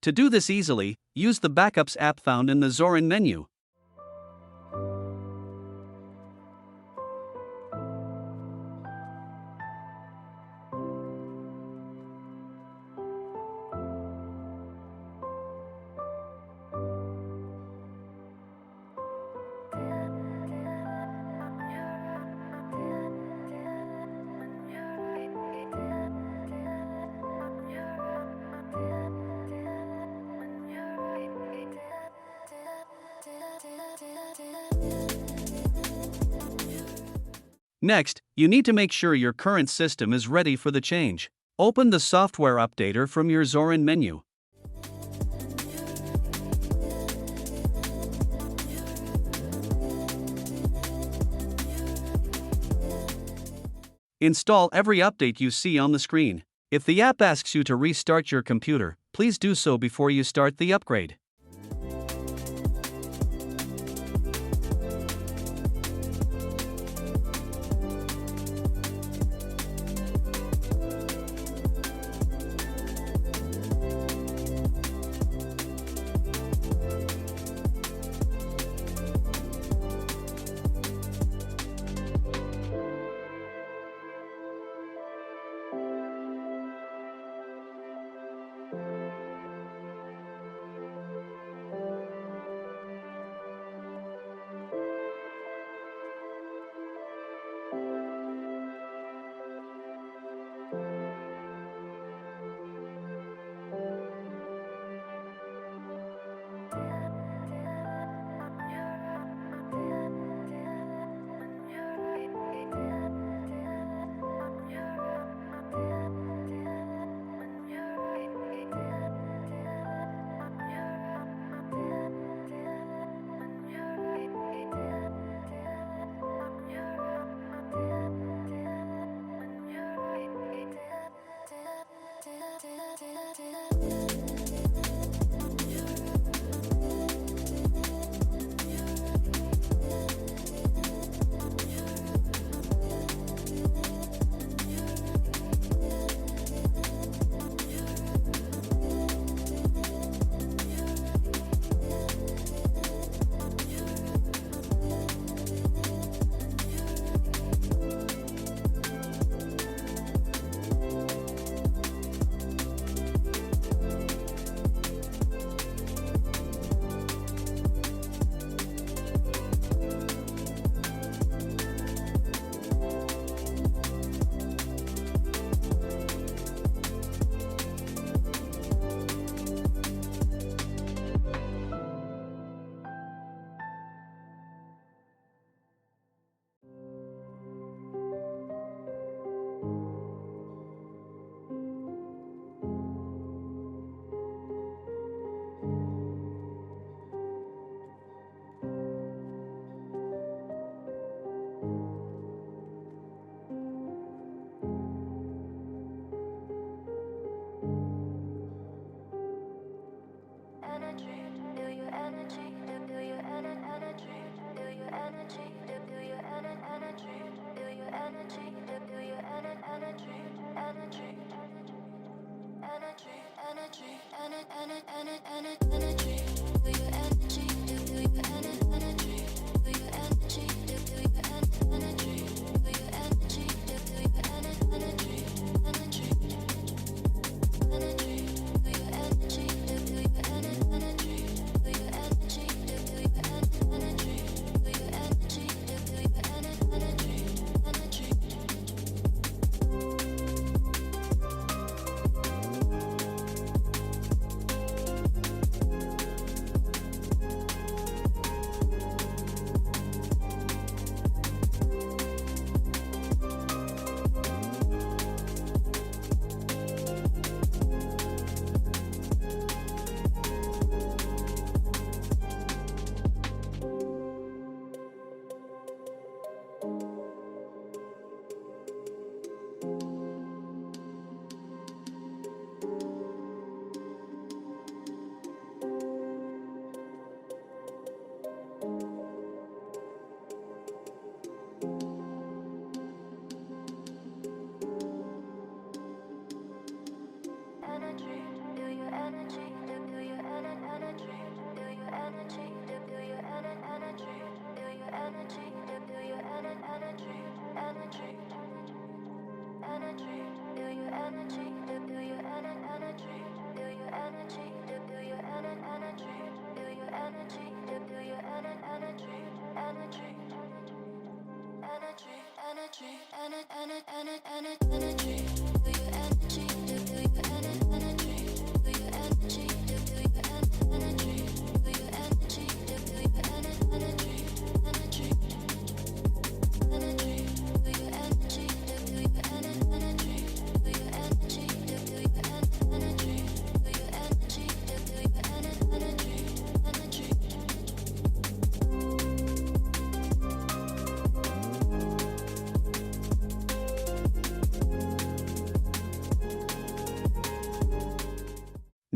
To do this easily, use the Backups app found in the Zorin menu. Next, you need to make sure your current system is ready for the change. Open the Software Updater from your Zorin menu. Install every update you see on the screen. If the app asks you to restart your computer, please do so before you start the upgrade.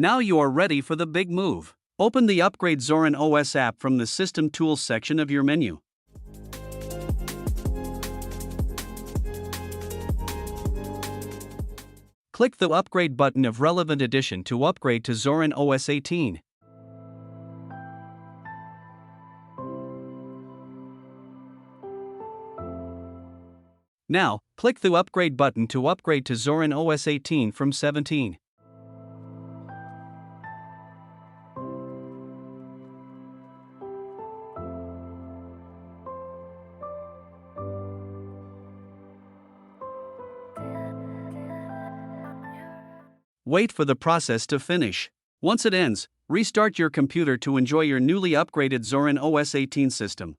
Now you are ready for the big move. Open the Upgrade Zorin OS app from the System Tools section of your menu. Click the Upgrade button of relevant edition to upgrade to Zorin OS 18. Now, click the Upgrade button to upgrade to Zorin OS 18 from 17. Wait for the process to finish. Once it ends, restart your computer to enjoy your newly upgraded Zorin OS 18 system.